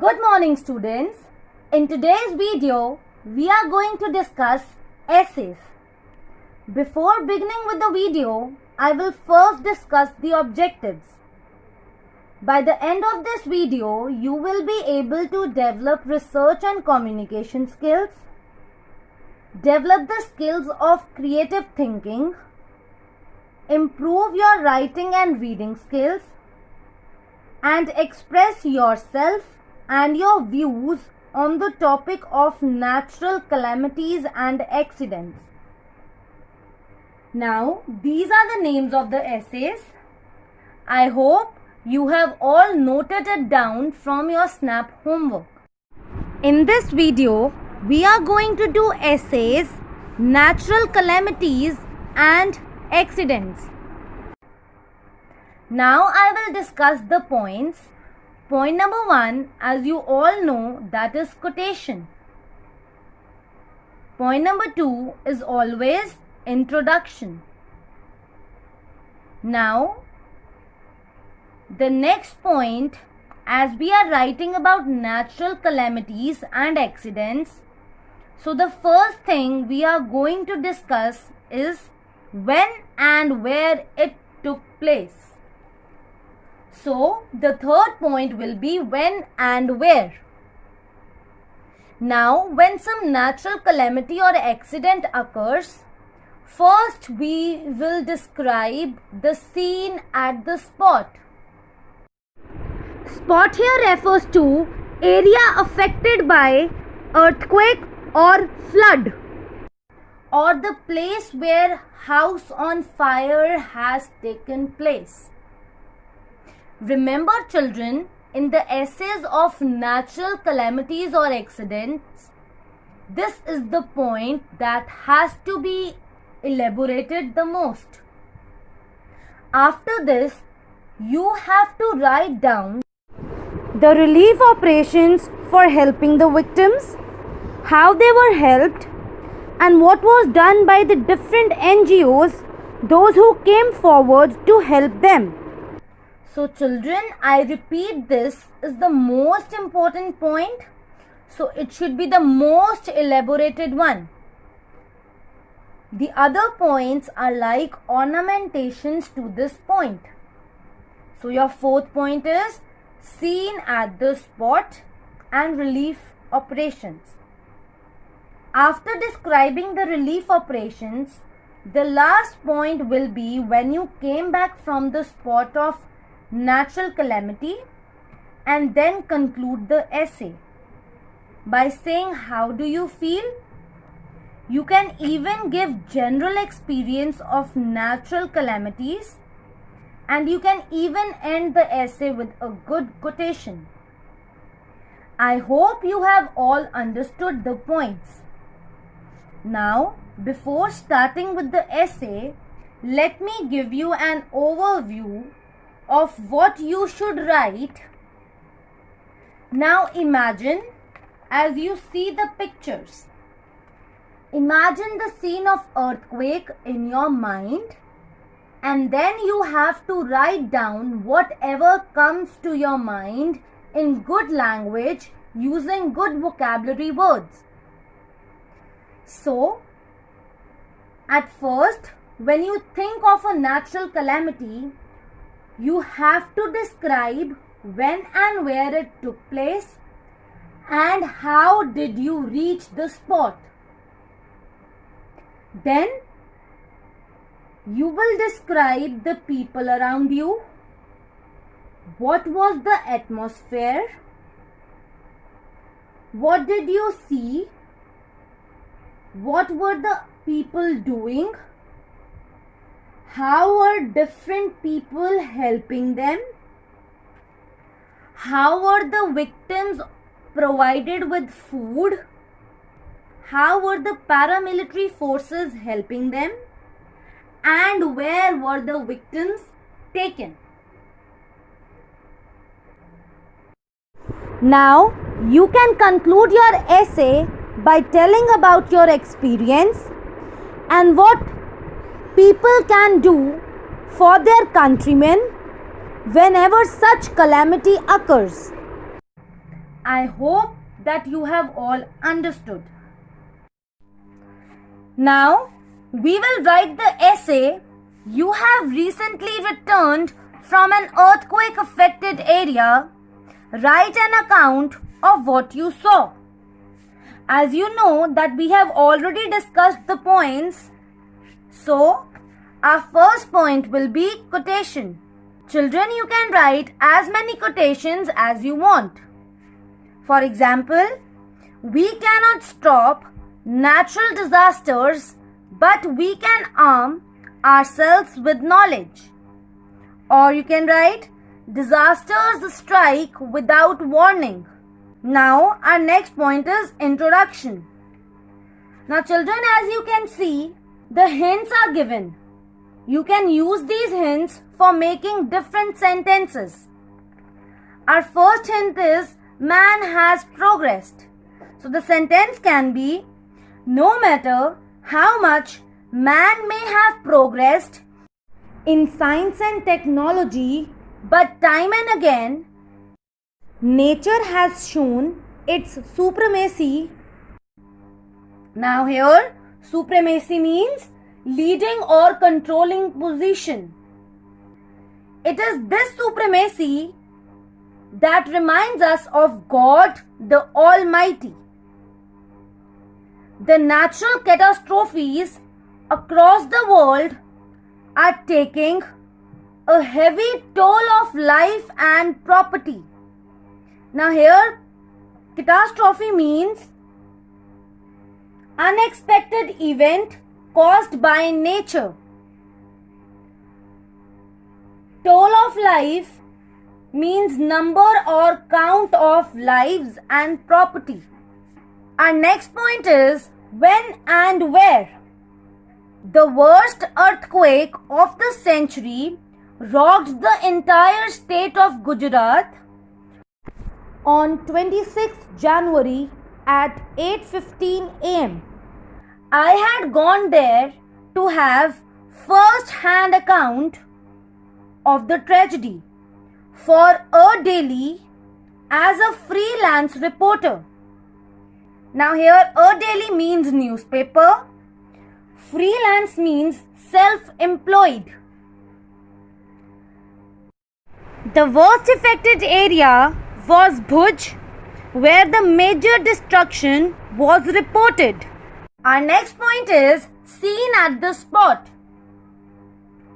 Good morning, students. In today's video, we are going to discuss essays. Before beginning with the video, I will first discuss the objectives. By the end of this video, you will be able to develop research and communication skills, develop the skills of creative thinking, improve your writing and reading skills, and express yourself and your views on the topic of natural calamities and accidents. Now, these are the names of the essays. I hope you have all noted it down from your SNAP homework. In this video, we are going to do essays, natural calamities and accidents. Now I will discuss the points. Point number 1, as you all know, that is quotation. Point number 2 is always introduction. Now, the next point, as we are writing about natural calamities and accidents, so the first thing we are going to discuss is when and where it took place. So, the third point will be when and where. Now, when some natural calamity or accident occurs, first we will describe the scene at the spot. Spot here refers to area affected by earthquake or flood, or the place where house on fire has taken place. Remember, children, in the essays of natural calamities or accidents, this is the point that has to be elaborated the most. After this, you have to write down the relief operations for helping the victims, how they were helped, and what was done by the different NGOs, those who came forward to help them. So children, I repeat, this is the most important point. So it should be the most elaborated one. The other points are like ornamentations to this point. So your fourth point is scene at the spot and relief operations. After describing the relief operations, the last point will be when you came back from the spot of natural calamity, and then conclude the essay by saying how do you feel. You can even give general experience of natural calamities, and you can even end the essay with a good quotation. I hope you have all understood the points. Now, before starting with the essay, let me give you an overview of what you should write. Now imagine, as you see the pictures, imagine the scene of earthquake in your mind, and then you have to write down whatever comes to your mind in good language using good vocabulary words. So, at first, when you think of a natural calamity, you have to describe when and where it took place and how did you reach the spot. Then you will describe the people around you. What was the atmosphere? What did you see? What were the people doing? How were different people helping them? How were the victims provided with food? How were the paramilitary forces helping them? And where were the victims taken? Now, you can conclude your essay by telling about your experience and what people can do for their countrymen whenever such calamity occurs. I hope that you have all understood. Now, we will write the essay. You have recently returned from an earthquake affected area. Write an account of what you saw. As you know that we have already discussed the points, so our first point will be quotation. Children, you can write as many quotations as you want. For example, we cannot stop natural disasters, but we can arm ourselves with knowledge. Or you can write, disasters strike without warning. Now our next point is introduction. Now children, as you can see, the hints are given. You can use these hints for making different sentences. Our first hint is man has progressed. So the sentence can be, no matter how much man may have progressed in science and technology, but time and again, nature has shown its supremacy. Now here, supremacy means leading or controlling position. It is this supremacy that reminds us of God the Almighty. The natural catastrophes across the world are taking a heavy toll of life and property. Now here, catastrophe means unexpected event caused by nature. Toll of life means number or count of lives and property. Our next point is when and where. The worst earthquake of the century rocked the entire state of Gujarat on 26th January at 8:15 am. I had gone there to have first-hand account of the tragedy for a daily as a freelance reporter. Now here, a daily means newspaper. Freelance means self-employed. The worst affected area was Bhuj, where the major destruction was reported. Our next point is seen at the spot.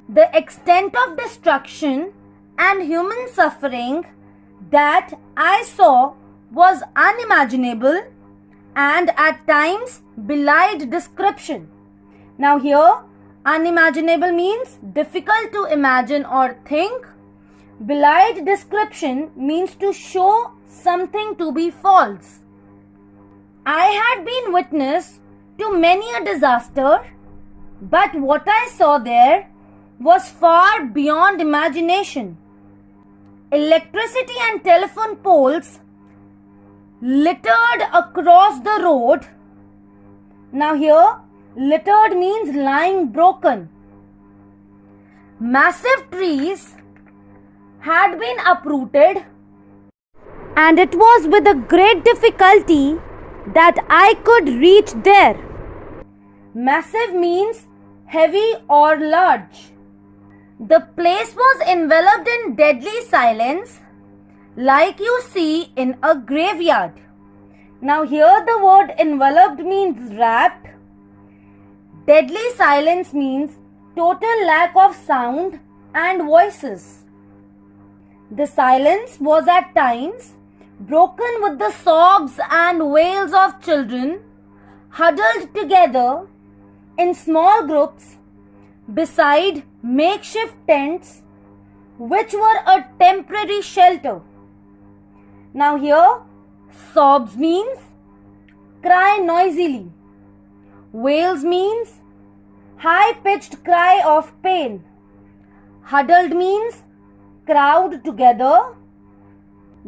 The extent of destruction and human suffering that I saw was unimaginable and at times belied description. Now here, unimaginable means difficult to imagine or think. Belied description means to show something to be false. I had been witness to many a disaster, but what I saw there was far beyond imagination. Electricity and telephone poles littered across the road. Now here, littered means lying broken. Massive trees had been uprooted, and it was with a great difficulty that I could reach there. Massive means heavy or large. The place was enveloped in deadly silence, like you see in a graveyard. Now here the word enveloped means wrapped. Deadly silence means total lack of sound and voices. The silence was at times broken with the sobs and wails of children huddled together in small groups beside makeshift tents, which were a temporary shelter. Now here, sobs means cry noisily. Wails means high-pitched cry of pain. Huddled means crowd together.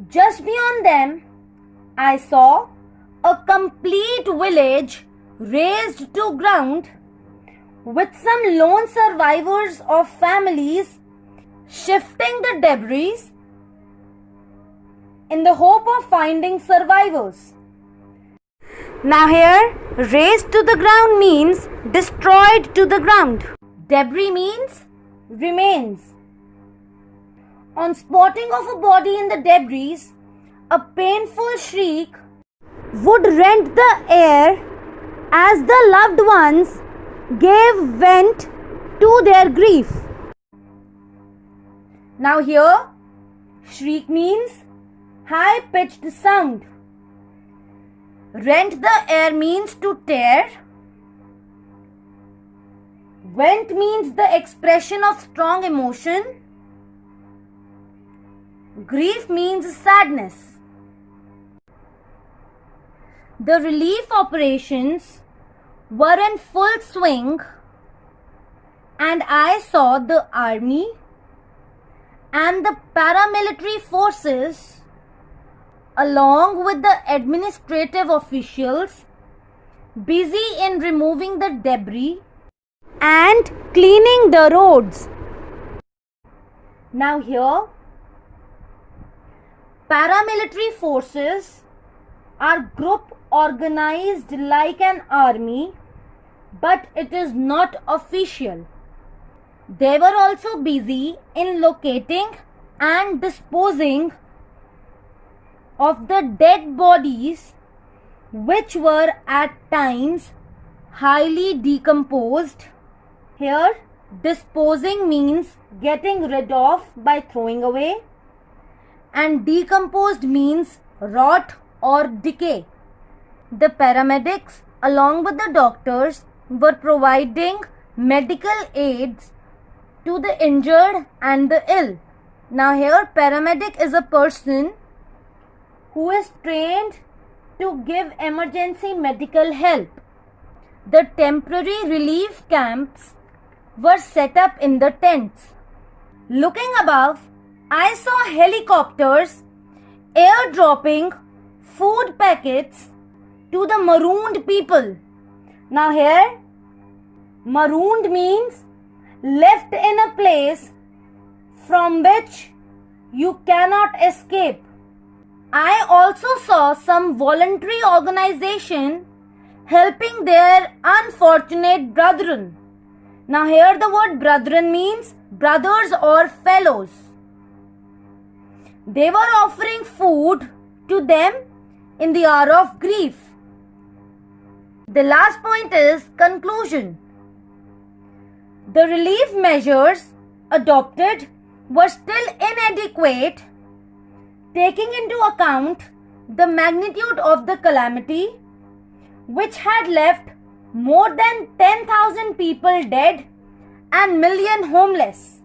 Just beyond them, I saw a complete village razed to ground with some lone survivors of families shifting the debris in the hope of finding survivors. Now here, razed to the ground means destroyed to the ground. Debris means remains. On spotting of a body in the debris, a painful shriek would rend the air as the loved ones gave vent to their grief. Now here, shriek means high-pitched sound. Rent the air means to tear. Vent means the expression of strong emotion. Grief means sadness. The relief operations were in full swing, and I saw the army and the paramilitary forces along with the administrative officials busy in removing the debris and cleaning the roads. Now here, paramilitary forces are group organized like an army, but it is not official. They were also busy in locating and disposing of the dead bodies, which were at times highly decomposed. Here, disposing means getting rid of by throwing away, and decomposed means rot or decay. The paramedics, along with the doctors, were providing medical aids to the injured and the ill. Now here, paramedic is a person who is trained to give emergency medical help. The temporary relief camps were set up in the tents. Looking above, I saw helicopters airdropping food packets to the marooned people. Now here, marooned means left in a place from which you cannot escape. I also saw some voluntary organization helping their unfortunate brethren. Now here the word brethren means brothers or fellows. They were offering food to them in the hour of grief. The last point is conclusion. The relief measures adopted were still inadequate, taking into account the magnitude of the calamity, which had left more than 10,000 people dead and million homeless.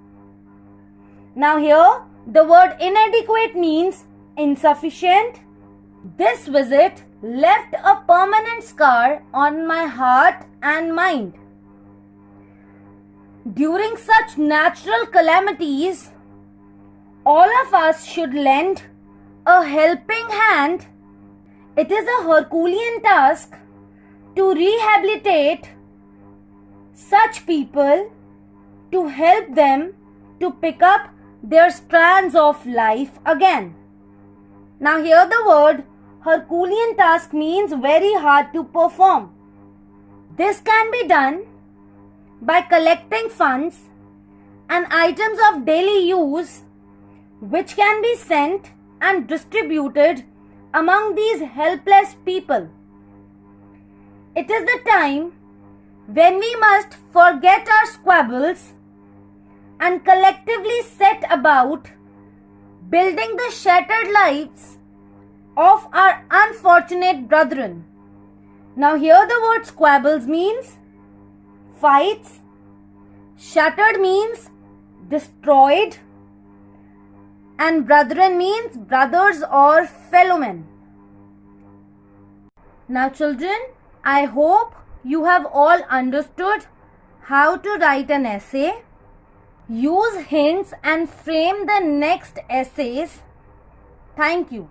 Now here, the word inadequate means insufficient. This visit left a permanent scar on my heart and mind. During such natural calamities, all of us should lend a helping hand. It is a Herculean task to rehabilitate such people, to help them to pick up their strands of life again. Now here the word Herculean task means very hard to perform. This can be done by collecting funds and items of daily use, which can be sent and distributed among these helpless people. It is the time when we must forget our squabbles and collectively set about building the shattered lives of our unfortunate brethren. Now here the word squabbles means fights, shattered means destroyed, and brethren means brothers or fellow men. Now children, I hope you have all understood how to write an essay. Use hints and frame the next essays. Thank you.